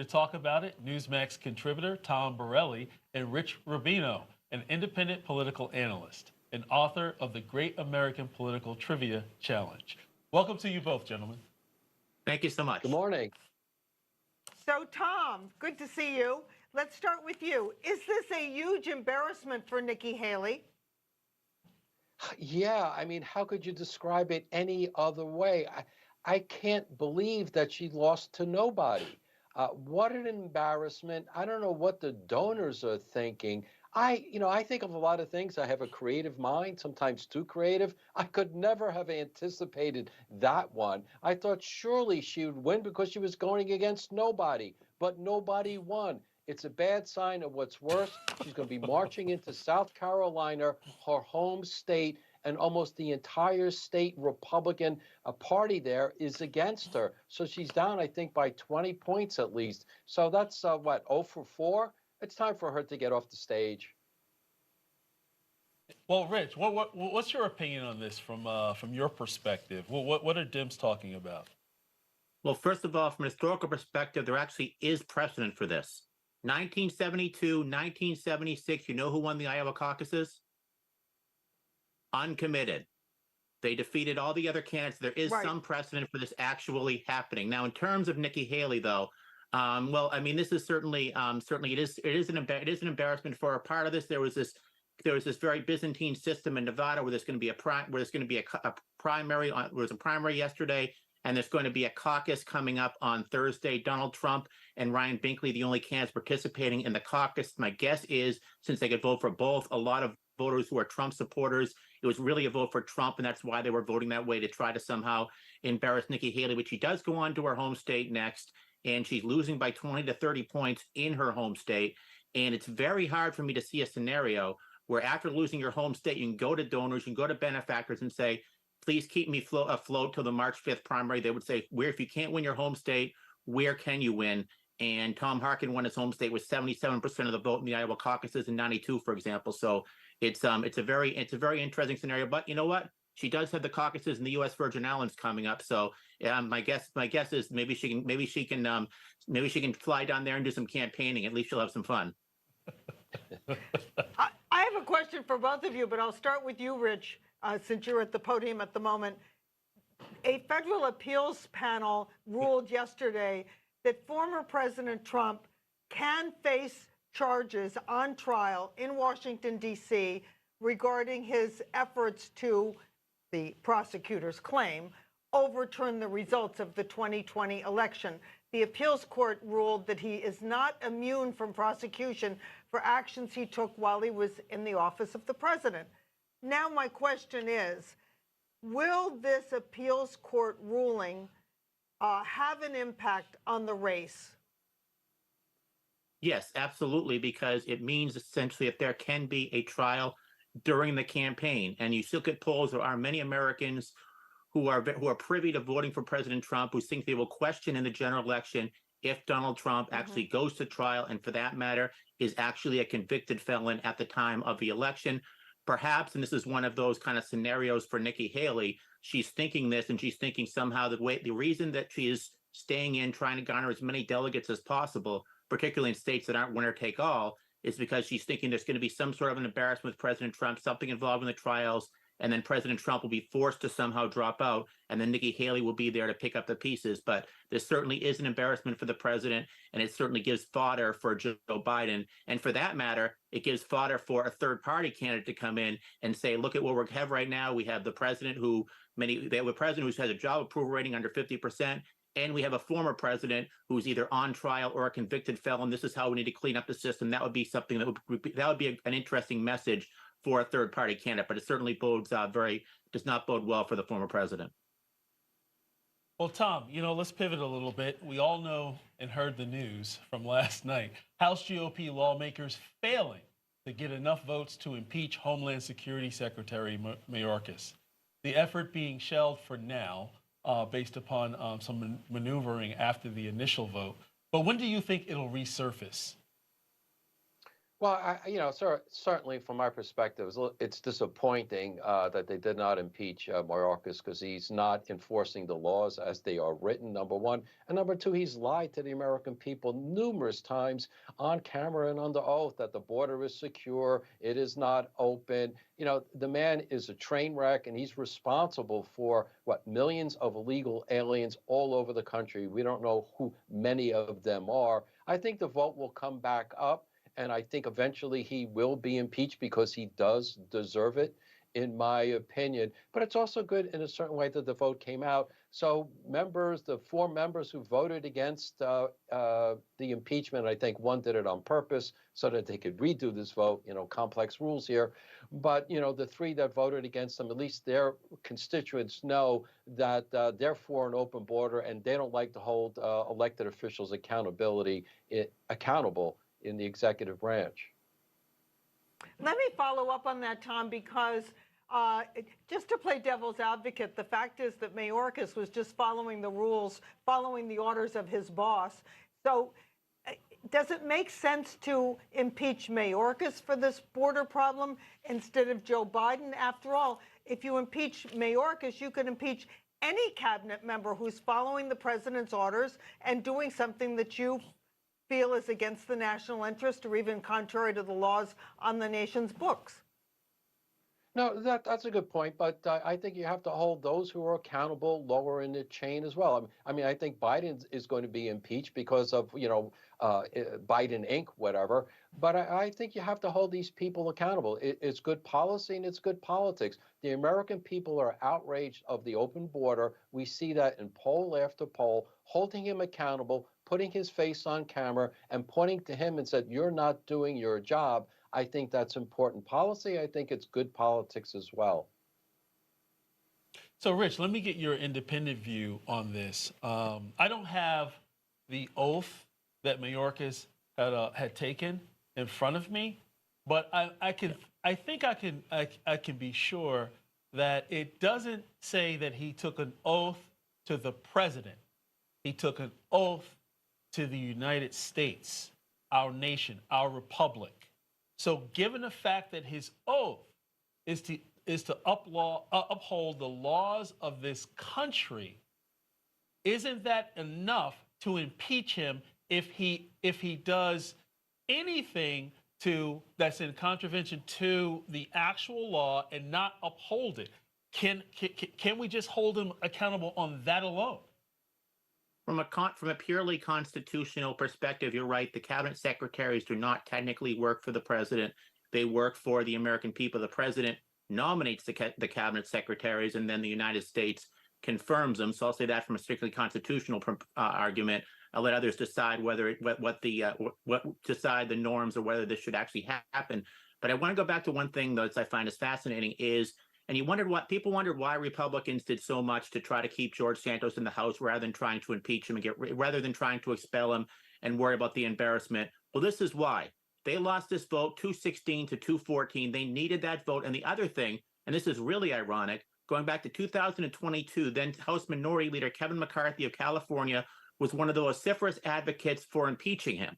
to talk about it, Newsmax contributor Tom Borelli and Rich Rubino, an independent political analyst and author of the Great American Political Trivia Challenge. Welcome to you both, gentlemen. Thank you so much. Good morning. So, Tom, good to see you. Let's start with you. Is this a huge embarrassment for Nikki Haley? Yeah, I mean, how could you describe it any other way? I can't believe that she lost to nobody. What an embarrassment. I don't know what the donors are thinking. I think of a lot of things. I have a creative mind, sometimes too creative. I could never have anticipated that one. I thought surely she would win because she was going against nobody, but nobody won. It's a bad sign of what's worse. She's going to be marching into South Carolina, her home state, and almost the entire state Republican party there is against her. So she's down, I think, by 20 points at least. So that's what, 0 for 4? It's time for her to get off the stage. Well, Rich, what's your opinion on this from your perspective? What are Dems talking about? Well, first of all, from a historical perspective, there actually is precedent for this. 1972, 1976, you know who won the Iowa caucuses? Uncommitted. They defeated all the other candidates. There is some precedent for this actually happening. Now, in terms of Nikki Haley, though, well, I mean, this is certainly it is an embarrassment for her. Part of this, there was this very Byzantine system in Nevada where there's going to be a primary. There was a primary yesterday, and there's going to be a caucus coming up on Thursday. Donald Trump and Ryan Binkley, the only candidates participating in the caucus. My guess is, since they could vote for both, a lot of voters who are Trump supporters, it was really a vote for Trump, and that's why they were voting that way, to try to somehow embarrass Nikki Haley, which she does go on to her home state next, and she's losing by 20 to 30 points in her home state. And it's very hard for me to see a scenario where after losing your home state, you can go to donors, you can go to benefactors and say, please keep me afloat till the March 5th primary. They would say, if you can't win your home state, where can you win? And Tom Harkin won his home state with 77% of the vote in the Iowa caucuses in 92, for example. So it's a very interesting scenario. But you know what? She does have the caucuses in the U.S. Virgin Islands coming up. So my guess is maybe she can fly down there and do some campaigning. At least she'll have some fun. I have a question for both of you, but I'll start with you, Rich, since you're at the podium at the moment. A federal appeals panel ruled yesterday that former President Trump can face charges on trial in Washington, D.C. regarding his efforts to, the prosecutors claim, overturn the results of the 2020 election. The appeals court ruled that he is not immune from prosecution for actions he took while he was in the office of the president. Now my question is, will this appeals court ruling have an impact on the race? Yes, absolutely, because it means essentially that there can be a trial during the campaign. And you look at polls, there are many Americans who are privy to voting for President Trump, who think they will question in the general election if Donald Trump actually goes to trial, and for that matter, is actually a convicted felon at the time of the election. Perhaps, and this is one of those kind of scenarios for Nikki Haley, she's thinking this, and she's thinking somehow the reason that she is staying in, trying to garner as many delegates as possible, particularly in states that aren't winner take all, is because she's thinking there's going to be some sort of an embarrassment with President Trump, something involved in the trials, and then President Trump will be forced to somehow drop out, and then Nikki Haley will be there to pick up the pieces. But this certainly is an embarrassment for the president, and it certainly gives fodder for Joe Biden. And for that matter, it gives fodder for a third-party candidate to come in and say, look at what we have right now. We have the president who has a job approval rating under 50%. And we have a former president who's either on trial or a convicted felon. This is how we need to clean up the system. That would be something that would be an interesting message for a third-party candidate, but it certainly does not bode well for the former president. Well, Tom, let's pivot a little bit. We all know and heard the news from last night. House GOP lawmakers failing to get enough votes to impeach Homeland Security Secretary Mayorkas. The effort being shelved for now, based upon some maneuvering after the initial vote. But when do you think it'll resurface? Well, certainly from my perspective, it's disappointing that they did not impeach Mayorkas because he's not enforcing the laws as they are written, number one. And number two, he's lied to the American people numerous times on camera and under oath that the border is secure, it is not open. The man is a train wreck and he's responsible for what, millions of illegal aliens all over the country. We don't know who many of them are. I think the vote will come back up. And I think eventually he will be impeached because he does deserve it, in my opinion. But it's also good in a certain way that the vote came out. So the 4 members who voted against the impeachment, I think one did it on purpose so that they could redo this vote, complex rules here. But, the 3 that voted against them, at least their constituents know that they're for an open border and they don't like to hold elected officials accountable in the executive branch. Let me follow up on that, Tom, because just to play devil's advocate, the fact is that Mayorkas was just following the rules, following the orders of his boss. So does it make sense to impeach Mayorkas for this border problem instead of Joe Biden? After all, if you impeach Mayorkas, you could impeach any cabinet member who's following the president's orders and doing something that you feel is against the national interest or even contrary to the laws on the nation's books. No, that's a good point, but I think you have to hold those who are accountable lower in the chain as well. I mean, I think Biden is going to be impeached because of, Biden Inc., whatever. But I think you have to hold these people accountable. It's good policy and it's good politics. The American people are outraged of the open border. We see that in poll after poll, holding him accountable, putting his face on camera and pointing to him and said, "You're not doing your job." I think that's important policy. I think it's good politics as well. So, Rich, let me get your independent view on this. I don't have the oath that Mayorkas had taken in front of me, but I think I can be sure that it doesn't say that he took an oath to the president. He took an oath to the United States, our nation, our republic. So given the fact that his oath is to uphold the laws of this country, isn't that enough to impeach him if he does anything that's in contravention to the actual law and not uphold it? Can we just hold him accountable on that alone? From a purely constitutional perspective, you're right. The cabinet secretaries do not technically work for the president. They work for the American people. The president nominates the cabinet secretaries, and then the United States confirms them. So I'll say that from a strictly constitutional argument. I'll let others decide what decide the norms or whether this should actually happen. But I want to go back to one thing that I find is fascinating is. And people wondered why Republicans did so much to try to keep George Santos in the House rather than trying to impeach him rather than trying to expel him and worry about the embarrassment. Well, this is why. They lost this vote 216 to 214. They needed that vote. And the other thing, and this is really ironic, going back to 2022, then House Minority Leader Kevin McCarthy of California was one of the vociferous advocates for impeaching him.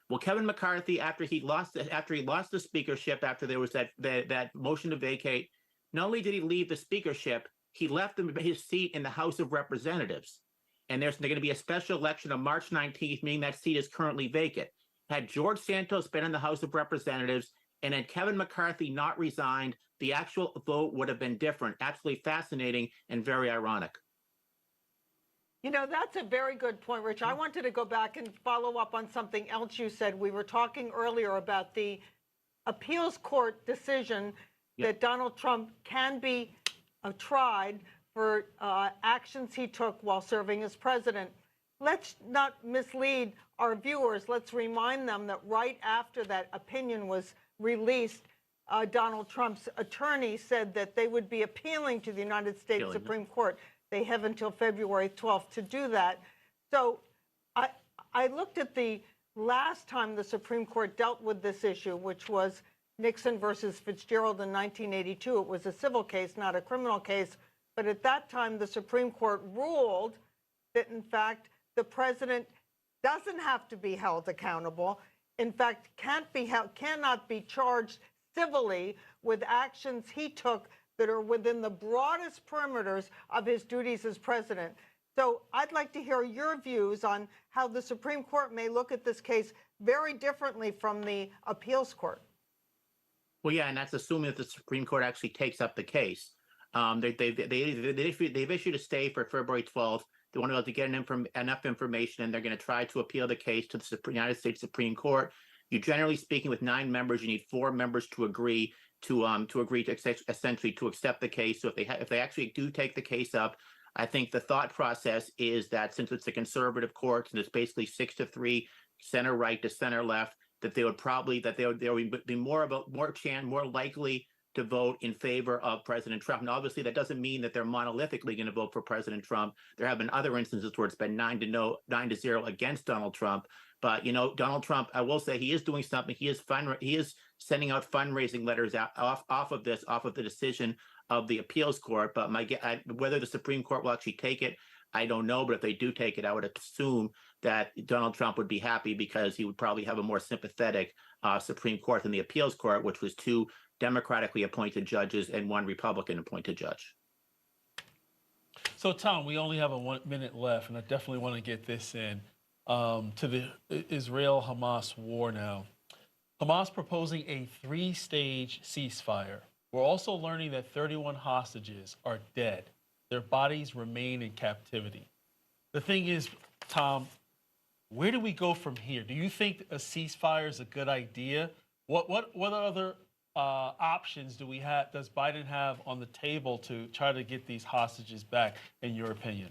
Well, Kevin McCarthy, after he lost the speakership, after there was that motion to vacate, not only did he leave the speakership, he left his seat in the House of Representatives. And there's going to be a special election on March 19th, meaning that seat is currently vacant. Had George Santos been in the House of Representatives and had Kevin McCarthy not resigned, the actual vote would have been different. Absolutely fascinating and very ironic. That's a very good point, Rich. I wanted to go back and follow up on something else you said. We were talking earlier about the appeals court decision that Donald Trump can be tried for actions he took while serving as president. Let's not mislead our viewers. Let's remind them that right after that opinion was released, Donald Trump's attorney said that they would be appealing to the United States Supreme Court. They have until February 12th to do that. So I looked at the last time the Supreme Court dealt with this issue, which was Nixon versus Fitzgerald in 1982. It was a civil case, not a criminal case. But at that time, the Supreme Court ruled that, in fact, the president doesn't have to be held accountable. in fact, cannot be charged civilly with actions he took that are within the broadest perimeters of his duties as president. So I'd like to hear your views on how the Supreme Court may look at this case very differently from the appeals court. Well, yeah, and that's assuming that the Supreme Court actually takes up the case. They've issued a stay for February 12th. They want to be able to get enough information, and they're going to try to appeal the case to the United States Supreme Court. You generally speaking, with 9 members, you need 4 members to agree to essentially to accept the case. So if they actually do take the case up, I think the thought process is that since it's a conservative court and it's basically 6-3 center right to center left, that they would be more likely to vote in favor of President Trump. And obviously, that doesn't mean that they're monolithically going to vote for President Trump. There have been other instances where it's been 9-0 against Donald Trump. But Donald Trump, I will say, he is doing something. He is sending out fundraising letters off of the decision of the appeals court. But whether the Supreme Court will actually take it, I don't know. But if they do take it, I would assume that Donald Trump would be happy because he would probably have a more sympathetic Supreme Court than the appeals court, which was 2 democratically appointed judges and 1 Republican appointed judge. So, Tom, we only have a 1 minute left, and I definitely want to get this in to the Israel-Hamas war now. Hamas proposing a 3-stage ceasefire. We're also learning that 31 hostages are dead. Their bodies remain in captivity. The thing is, Tom, where do we go from here? Do you think a ceasefire is a good idea? What other options does Biden have on the table to try to get these hostages back, in your opinion?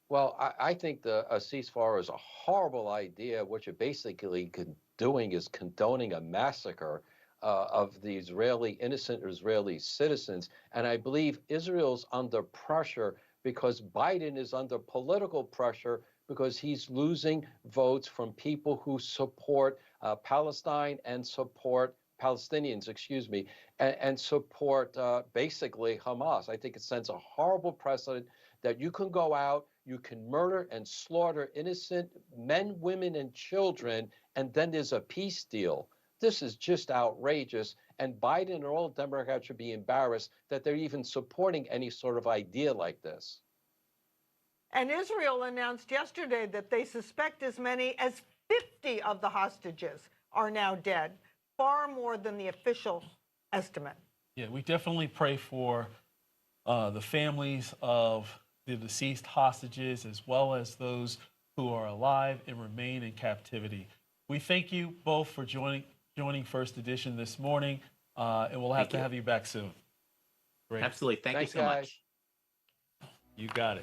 Well, I think a ceasefire is a horrible idea. What you're basically doing is condoning a massacre of the innocent Israeli citizens. And I believe Israel's under pressure because Biden is under political pressure because he's losing votes from people who support Palestine and support Palestinians, and support basically Hamas. I think it sends a horrible precedent that you can go out, you can murder and slaughter innocent men, women, and children, and then there's a peace deal. This is just outrageous, and Biden and all Democrats should be embarrassed that they're even supporting any sort of idea like this. And Israel announced yesterday that they suspect as many as 50 of the hostages are now dead, far more than the official estimate. Yeah, we definitely pray for the families of the deceased hostages, as well as those who are alive and remain in captivity. We thank you both for joining First Edition this morning, and we'll have to have you back soon. Great. Absolutely. Thank you Thanks, so guys. much. You got it.